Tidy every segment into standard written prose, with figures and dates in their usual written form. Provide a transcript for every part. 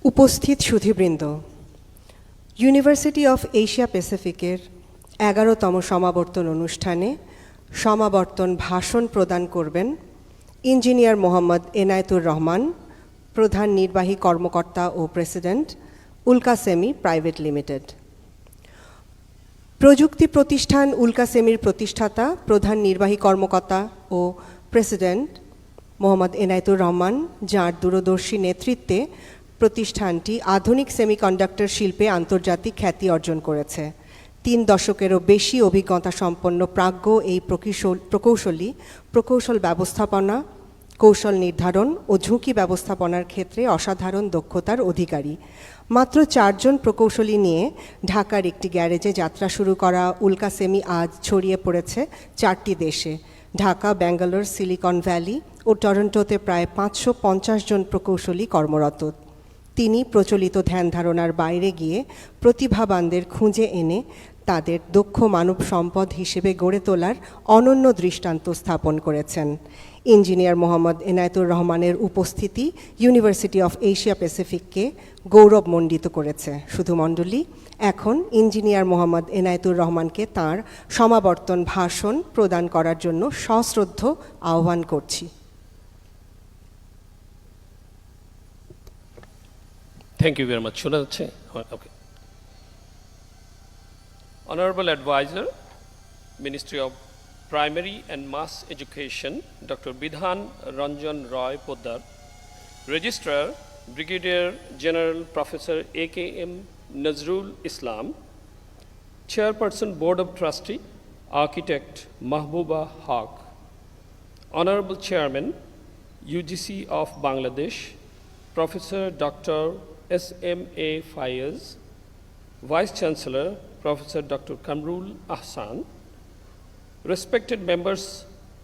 উপস্থিত সুধীবৃন্দ, university of Asia প্যাসিফিকের 11তম সমাবর্তন অনুষ্ঠানে সমাবর্তন ভাষণ প্রদান করবেন ইঞ্জিনিয়ার মোহাম্মদ এনায়েতুর রহমান, প্রধান নির্বাহী কর্মকর্তা ও প্রেসিডেন্ট, উল্কাসেমি প্রাইভেট লিমিটেড। প্রযুক্তি প্রতিষ্ঠান উল্কাসেমির প্রতিষ্ঠাতা, প্রধান নির্বাহী কর্মকর্তা ও প্রেসিডেন্ট মোহাম্মদ এনায়েতুর রহমান, যাঁর দূরদর্শী নেতৃত্বে প্রতিষ্ঠানটি আধুনিক সেমিকন্ডাক্টর শিল্পে আন্তর্জাতিক খ্যাতি অর্জন করেছে। 3 দশকেরও বেশি অভিজ্ঞতা সম্পন্ন প্রাজ্ঞ এই প্রকৌশল ব্যবস্থাপনা, কৌশল নির্ধারণ ও ঝুঁকি ব্যবস্থাপনার ক্ষেত্রে অসাধারণ দক্ষতার অধিকারী। মাত্র 4 জন প্রকৌশলী নিয়ে ঢাকার একটি গ্যারেজে যাত্রা শুরু করা উল্কাসেমি আজ ছড়িয়ে পড়েছে 4টি দেশে। ঢাকা, ব্যাঙ্গালোর, সিলিকন ভ্যালি ও টরন্টোতে প্রায় 550 জন প্রকৌশলী কর্মরত। তিনি প্রচলিত ধ্যান ধারণার বাইরে গিয়ে প্রতিভাবানদের খুঁজে এনে তাদের দক্ষ মানব সম্পদ হিসেবে গড়ে তোলার অনন্য দৃষ্টান্ত স্থাপন করেছেন। ইঞ্জিনিয়ার মোহাম্মদ এনায়েতুর রহমানের উপস্থিতি ইউনিভার্সিটি অফ এশিয়া প্যাসিফিককে গৌরবমণ্ডিত করেছে। শুধু মণ্ডলী, এখন ইঞ্জিনিয়ার মোহাম্মদ এনায়েতুর রহমানকে তাঁর সমাবর্তন ভাষণ প্রদান করার জন্য সশ্রদ্ধ আহ্বান করছি। Thank you very much. Okay. Honorable Advisor, Ministry of Primary and Mass Education, Dr. Bidhan Ranjan Roy Poddar, Registrar, Brigadier General Professor 𝐂𝐴𝐾𝐻 Nazrul Islam, Chairperson Board of Trustee, Architect Mahbooba Haq, Honorable Chairman, UGC of Bangladesh, Professor Dr. SMA Fayez, Vice Chancellor, Professor Dr. Kamrul Ahsan, respected members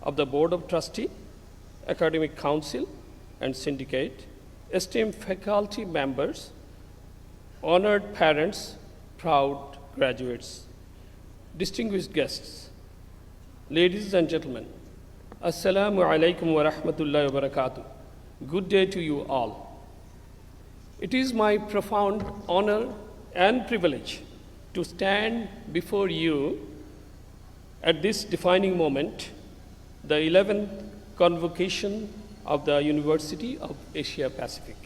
of the Board of Trustee, Academic Council and Syndicate, esteemed faculty members, honored parents, proud graduates, distinguished guests, ladies and gentlemen, Assalamu alaikum wa rahmatullahi wa barakatuh. Good day to you all. It is my profound honor and privilege to stand before you at this defining moment, the 11th Convocation of the University of Asia Pacific.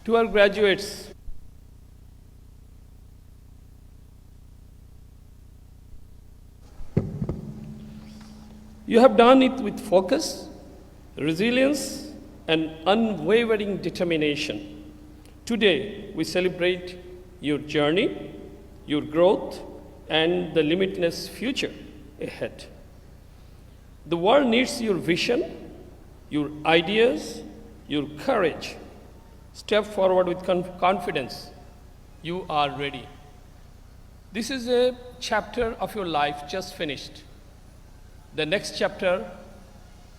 To our graduates, you have done it with focus, resilience, and unwavering determination. Today, we celebrate your journey, your growth, and the limitless future ahead. The world needs your vision, your ideas, your courage. Step forward with confidence. You are ready. This is a chapter of your life just finished. The next chapter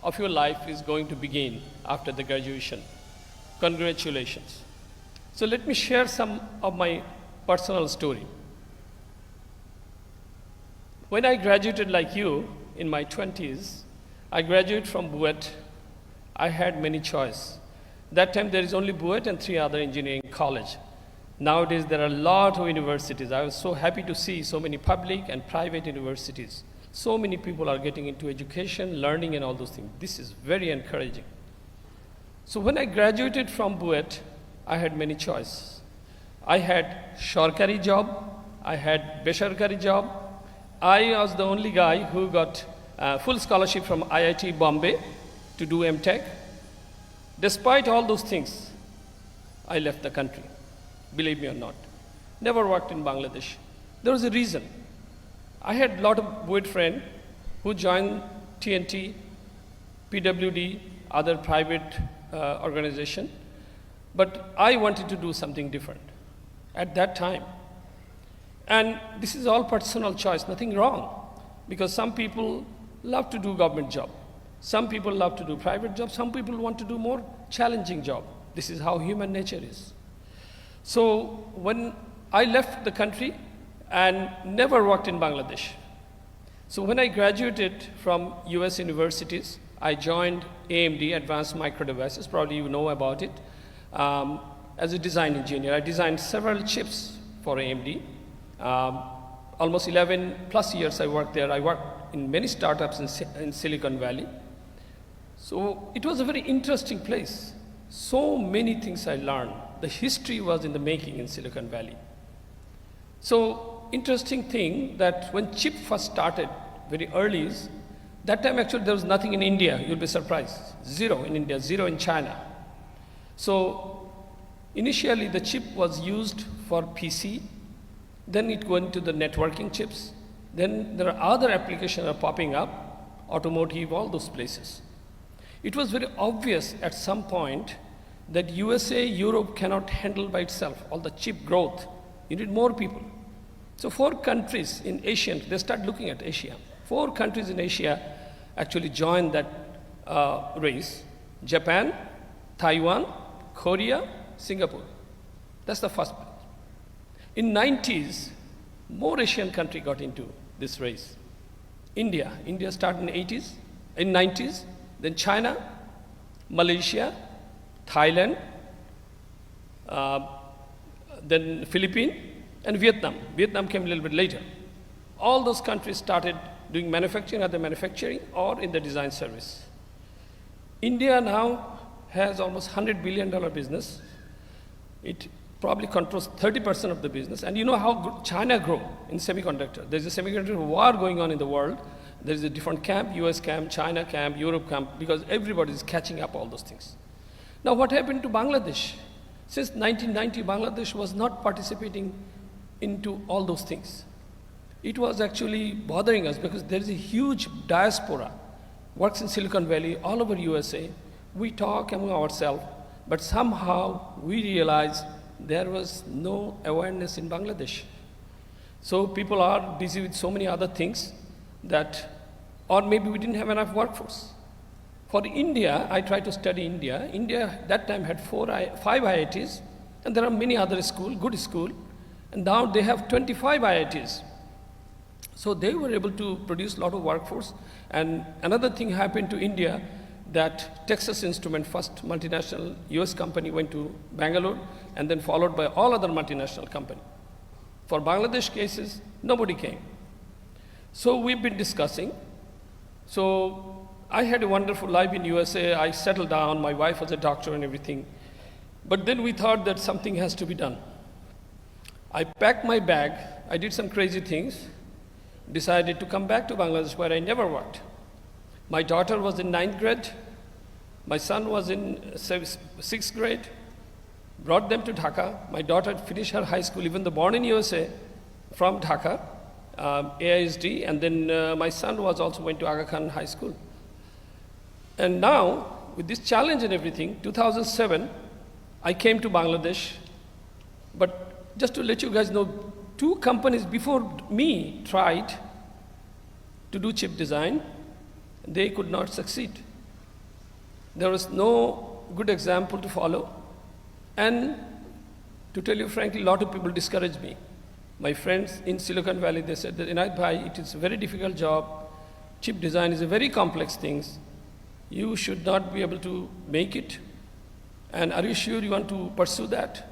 of your life is going to begin after the graduation. Congratulations. So let me share some of my personal story. When I graduated like you in my 20s, I graduated from BUET. I had many choices. That time there is only BUET and 3 other engineering colleges. Nowadays there are a lot of universities. I was so happy to see so many public and private universities. So many people are getting into education, learning and all those things. This is very encouraging. So when I graduated from BUET, I had many choices. I had Sharkari job, I had Besharkari job. I was the only guy who got full scholarship from IIT Bombay to do MTech. Despite all those things, I left the country, believe me or not. Never worked in Bangladesh. There was a reason. I had a lot of BUET friends who joined TNT, PWD, other private organization, but I wanted to do something different at that time. And this is all personal choice, nothing wrong, because some people love to do government job, some people love to do private job, some people want to do more challenging job. This is how human nature is. So when I left the country and never worked in Bangladesh, so when I graduated from US universities, I joined AMD, Advanced Micro Devices, probably you know about it. as a design engineer. I designed several chips for AMD. Almost 11 plus years I worked there. I worked in many startups in Silicon Valley. So it was a very interesting place. So many things I learned. The history was in the making in Silicon Valley. So interesting thing that when chip first started very early, that time actually there was nothing in India. You'll be surprised. Zero in India, zero in China. So initially the chip was used for PC. Then it went to the networking chips. Then there are other applications are popping up, automotive, all those places. It was very obvious at some point that USA, Europe cannot handle by itself all the chip growth. You need more people. So 4 countries in Asia, they start looking at Asia. 4 countries in Asia actually joined that race. Japan, Taiwan, Korea, Singapore. That's the first place. In 90s, more Asian countries got into this race. India started in 90s, then China, Malaysia, Thailand, then Philippines, and Vietnam. Vietnam came a little bit later. All those countries started doing manufacturing, either manufacturing or in the design service. India now has almost $100 billion business. It probably controls 30% of the business. And you know how China grow in semiconductor. There's a semiconductor war going on in the world. There's a different camp, US camp, China camp, Europe camp, because everybody is catching up all those things. Now what happened to Bangladesh? Since 1990, Bangladesh was not participating into all those things. It was actually bothering us because there is a huge diaspora, works in Silicon Valley, all over USA. We talk among ourselves, but somehow we realized there was no awareness in Bangladesh. So people are busy with so many other things that, or maybe we didn't have enough workforce. For India, I tried to study India. India that time had 5 IITs, and there are many other schools, good schools, and now they have 25 IITs. So they were able to produce a lot of workforce. And another thing happened to India, that Texas Instruments, first multinational US company, went to Bangalore, and then followed by all other multinational companies. For Bangladesh cases, nobody came. So we've been discussing. So I had a wonderful life in USA. I settled down. My wife was a doctor and everything. But then we thought that something has to be done. I packed my bag. I did some crazy things. Decided to come back to Bangladesh, where I never worked. My daughter was in 9th grade. My son was in 6th grade. Brought them to Dhaka. My daughter finished her high school, even though born in USA, from Dhaka, AISD, and then my son was also went to Aga Khan High School. And now, with this challenge and everything, 2007, I came to Bangladesh. But just to let you guys know, 2 companies before me tried to do chip design. They could not succeed. There was no good example to follow. And to tell you frankly, a lot of people discouraged me. My friends in Silicon Valley, they said that, Inayat bhai, it is a very difficult job. Chip design is a very complex thing. You should not be able to make it. And are you sure you want to pursue that?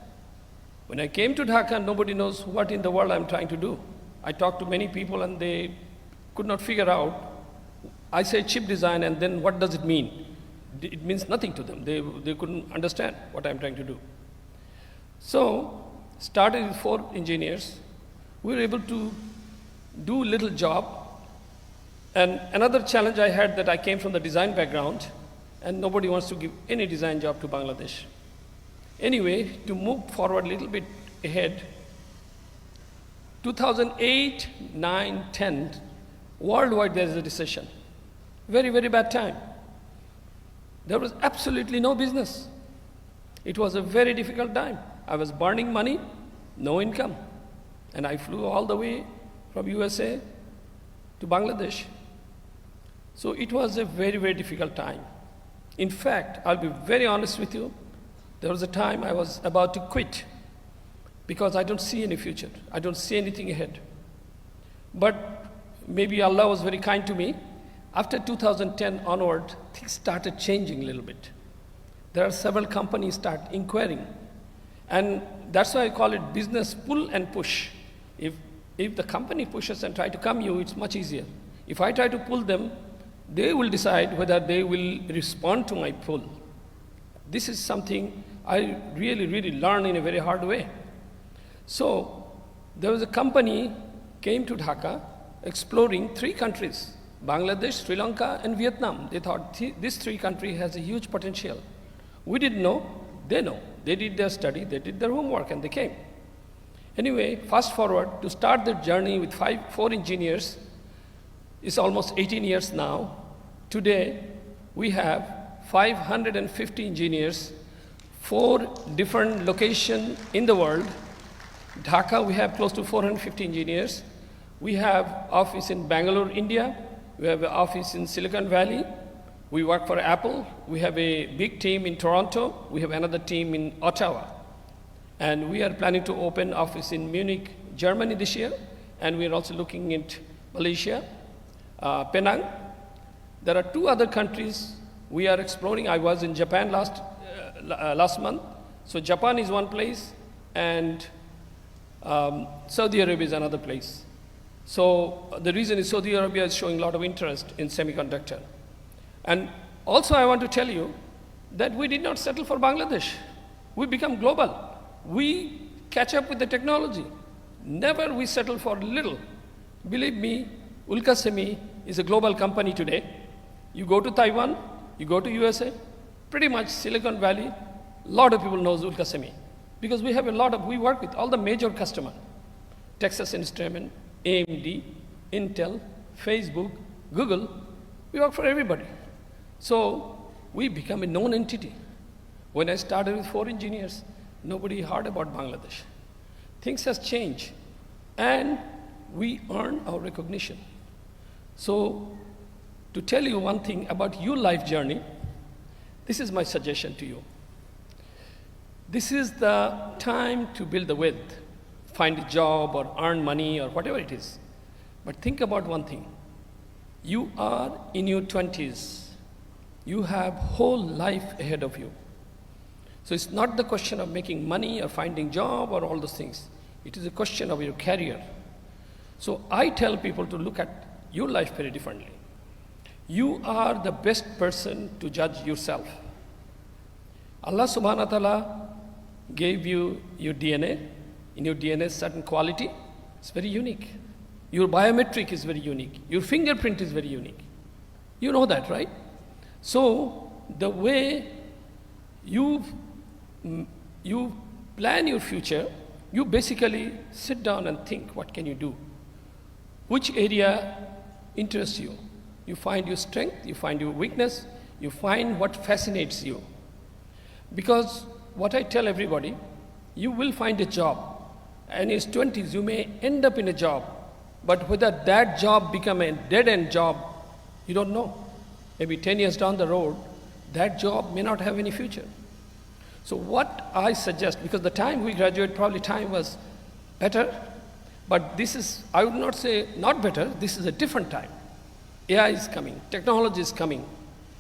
When I came to Dhaka, nobody knows what in the world I'm trying to do. I talked to many people and they could not figure out. I say chip design and then what does it mean? It means nothing to them. They couldn't understand what I'm trying to do. So, started with 4 engineers. We were able to do a little job. And another challenge I had, that I came from the design background and nobody wants to give any design job to Bangladesh. Anyway, to move forward a little bit ahead, 2008, 9, 10, worldwide there is a recession. Very, very bad time. There was absolutely no business. It was a very difficult time. I was burning money, no income. And I flew all the way from USA to Bangladesh. So it was a very, very difficult time. In fact, I'll be very honest with you, there was a time I was about to quit because I don't see any future. I don't see anything ahead. But maybe Allah was very kind to me. After 2010 onward, things started changing a little bit. There are several companies start inquiring. And that's why I call it business pull and push. If the company pushes and try to come you, it's much easier. If I try to pull them, they will decide whether they will respond to my pull. This is something I really learned in a very hard way. So there was a company came to Dhaka exploring 3 countries, Bangladesh, Sri Lanka, and Vietnam. They thought this 3 countries has a huge potential. We didn't know, they know. They did their study, they did their homework, and they came. Anyway, fast forward, to start the journey with 4 engineers, it's almost 18 years now. Today, we have 550 engineers, 4 different locations in the world. Dhaka, we have close to 450 engineers. We have office in Bangalore, India. We have an office in Silicon Valley. We work for Apple. We have a big team in Toronto. We have another team in Ottawa. And we are planning to open office in Munich, Germany this year. And we are also looking at Malaysia, Penang. There are 2 other countries we are exploring. I was in Japan last month. So Japan is one place, and Saudi Arabia is another place. So the reason is Saudi Arabia is showing a lot of interest in semiconductor. And also I want to tell you that we did not settle for Bangladesh. We become global. We catch up with the technology. Never we settle for little. Believe me, ULKASEMI is a global company today. You go to Taiwan, you go to USA, pretty much Silicon Valley, a lot of people knows ULKASEMI. Because we work with all the major customers. Texas Instruments, AMD, Intel, Facebook, Google, we work for everybody. So we become a known entity. When I started with 4 engineers, nobody heard about Bangladesh. Things has changed, and we earn our recognition. So to tell you one thing about your life journey, this is my suggestion to you. This is the time to build the wealth, find a job or earn money or whatever it is. But think about one thing. You are in your 20s. You have whole life ahead of you. So it's not the question of making money or finding job or all those things. It is a question of your career. So I tell people to look at your life very differently. You are the best person to judge yourself. Allah subhanahu wa ta'ala gave you your DNA. In your DNA, certain quality. It's very unique. Your biometric is very unique. Your fingerprint is very unique. You know that, right? So the way you plan your future, you basically sit down and think, what can you do? Which area interests you? You find your strength, you find your weakness, you find what fascinates you. Because what I tell everybody, you will find a job. And in his 20s, you may end up in a job. But whether that job become a dead-end job, you don't know. Maybe 10 years down the road, that job may not have any future. So what I suggest, because the time we graduated, probably time was better, but this is, I would not say not better, this is a different time. AI is coming, technology is coming.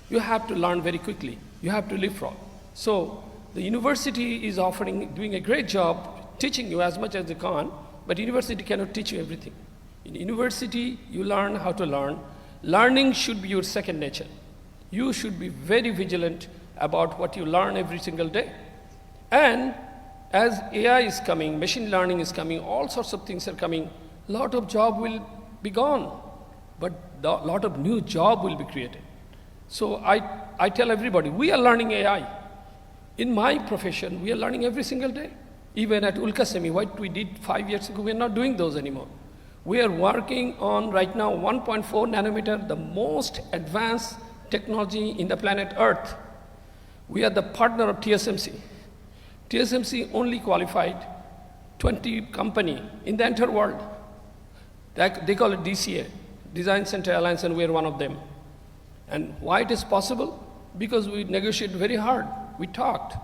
You have to learn very quickly. You have to leapfrog. So the university is doing a great job teaching you as much as they can, but university cannot teach you everything. In university, you learn how to learn. Learning should be your second nature. You should be very vigilant about what you learn every single day. And as AI is coming, machine learning is coming, all sorts of things are coming, a lot of job will be gone, but a lot of new job will be created. So I tell everybody, we are learning AI. In my profession, we are learning every single day. Even at ULKASEMI, what we did 5 years ago, we are not doing those anymore. We are working on right now 1.4 nanometer, the most advanced technology in the planet Earth. We are the partner of TSMC. TSMC only qualified 20 company in the entire world. They call it DCA, Design Center Alliance, and we are one of them. And why it is possible? Because we negotiated very hard. We talked,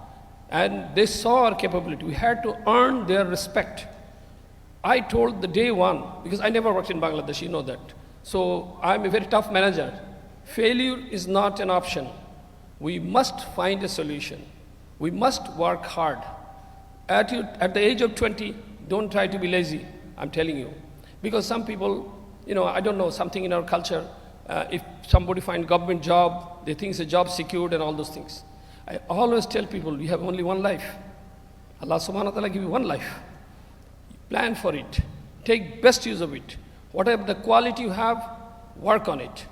and they saw our capability. We had to earn their respect. I told the day one, because I never worked in Bangladesh, you know that. So I'm a very tough manager. Failure is not an option. We must find a solution. We must work hard. At the age of 20, don't try to be lazy, I'm telling you. Because some people, I don't know, something in our culture, if somebody finds government job, they think it's a job secured and all those things. I always tell people, you have only one life. Allah subhanahu wa ta'ala give you one life. Plan for it. Take best use of it. Whatever the quality you have, work on it.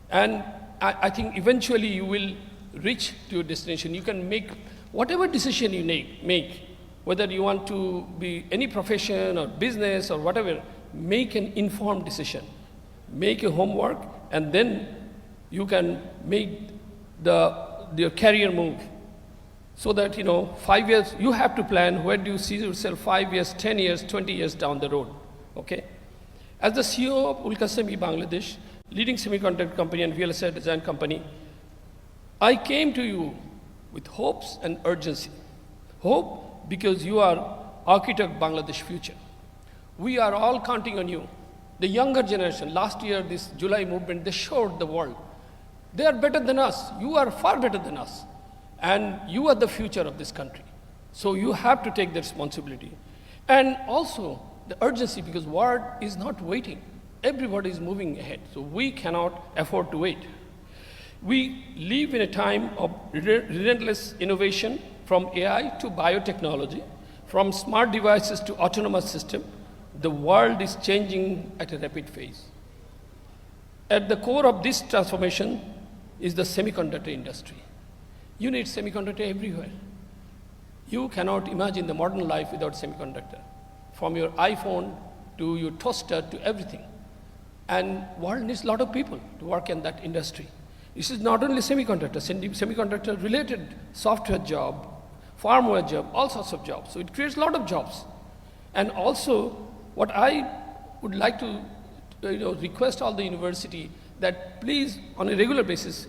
And I think eventually you will reach to your destination. You can make whatever decision you make, whether you want to be any profession or business or whatever, make an informed decision. Make your homework, and then you can make your career move. So that, 5 years, you have to plan where do you see yourself 5 years, 10 years, 20 years down the road, okay? As the CEO of ULKASEMI Bangladesh, leading semiconductor company and real estate design company, I came to you with hopes and urgency. Hope because you are architect Bangladesh future. We are all counting on you. The younger generation, last year, this July movement, they showed the world. They are better than us. You are far better than us. And you are the future of this country. So you have to take the responsibility. And also the urgency, because world is not waiting. Everybody is moving ahead. So we cannot afford to wait. We live in a time of relentless innovation, from AI to biotechnology, from smart devices to autonomous system. The world is changing at a rapid pace. At the core of this transformation is the semiconductor industry. You need semiconductor everywhere. You cannot imagine the modern life without semiconductor. From your iPhone to your toaster to everything. And world needs a lot of people to work in that industry. This is not only semiconductor related software job, firmware job, all sorts of jobs. So it creates a lot of jobs. And also, what I would like to request all the university that please, on a regular basis,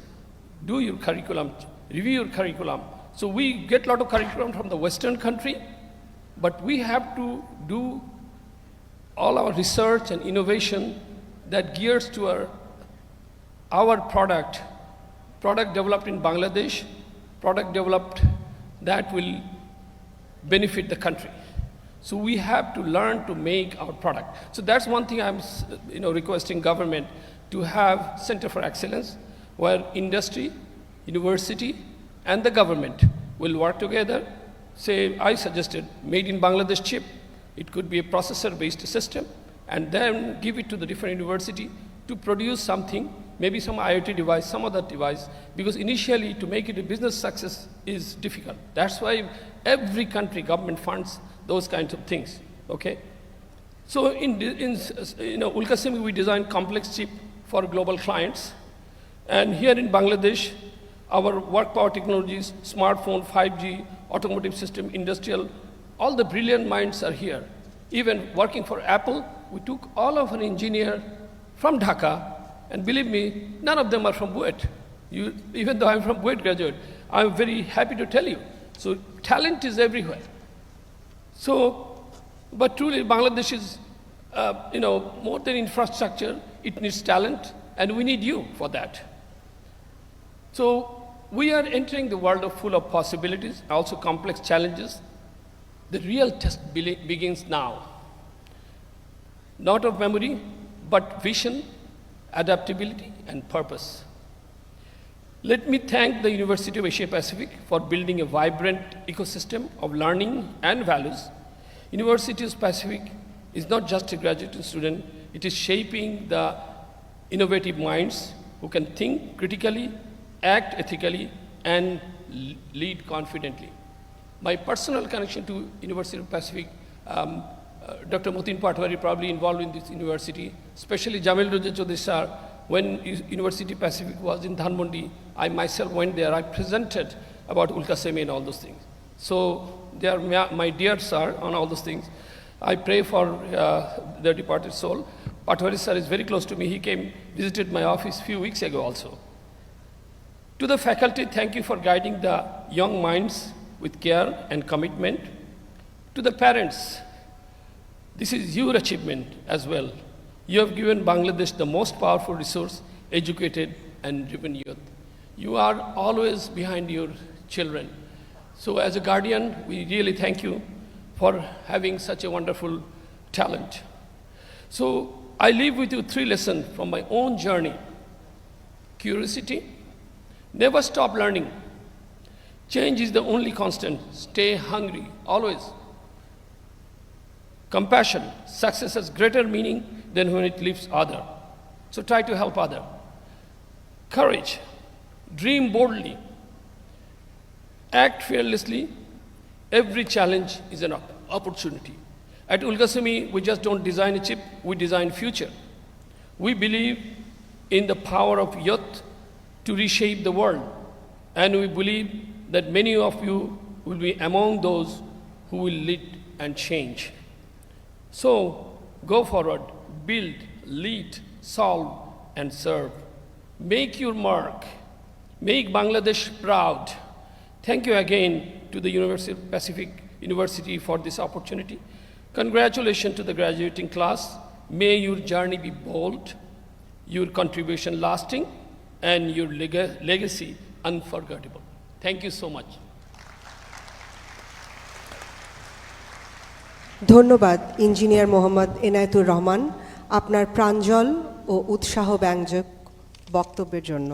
do your curriculum, review your curriculum. So we get a lot of curriculum from the Western country, but we have to do all our research and innovation that gears to our product developed in Bangladesh, product developed that will benefit the country. So we have to learn to make our product. So that's one thing I'm requesting government to have Center for Excellence, where industry, university, and the government will work together. Say, I suggested made in Bangladesh chip. It could be a processor-based system, and then give it to the different university to produce something, maybe some IoT device, some other device, because initially to make it a business success is difficult. That's why every country, government funds those kinds of things, okay? So in ULKASEMI, we design complex chip for global clients. And here in Bangladesh, our work power technologies, smartphone, 5G, automotive system, industrial, all the brilliant minds are here. Even working for Apple, we took all of an engineer from Dhaka, and believe me, none of them are from BUET. Even though I'm from BUET graduate, I'm very happy to tell you. So talent is everywhere. So, but truly Bangladesh is, more than infrastructure, it needs talent, and we need you for that. So we are entering the world full of possibilities, also complex challenges. The real test begins now. Not of memory, but vision, adaptability, and purpose. Let me thank the University of Asia Pacific for building a vibrant ecosystem of learning and values. University of Pacific is not just a graduate student, it is shaping the innovative minds who can think critically, act ethically, and lead confidently. My personal connection to University of Pacific, Dr. Motin Patwari probably involved in this university, especially Jamil 𝐶𝐽 sir, when University Pacific was in Dhanmondi, I myself went there, I presented about ULKASEMI and all those things. So they are my dear sir on all those things. I pray for their departed soul. Patwari sir is very close to me. He came, visited my office a few weeks ago also. To the faculty, thank you for guiding the young minds with care and commitment. To the parents, this is your achievement as well. You have given Bangladesh the most powerful resource, educated and driven youth. You are always behind your children. So as a guardian, we really thank you. for having such a wonderful talent. So I leave with you 3 lessons from my own journey. Curiosity, never stop learning. Change is the only constant. Stay hungry, always. Compassion, success has greater meaning than when it lifts other. So try to help other. Courage, dream boldly. Act fearlessly. Every challenge is an opportunity. At ULKASEMI, we just don't design a chip, we design future. We believe in the power of youth to reshape the world. And we believe that many of you will be among those who will lead and change. So go forward, build, lead, solve, and serve. Make your mark. Make Bangladesh proud. Thank you again to the Pacific University for this opportunity. Congratulations to the graduating class. May your journey be bold, your contribution lasting, and your legacy unforgettable. Thank you so much. ধন্যবাদ engineer Mohammad Enayetur Rahman আপনার প্রাঞ্জল ও উৎসাহব্যঞ্জক বক্তব্যের জন্য।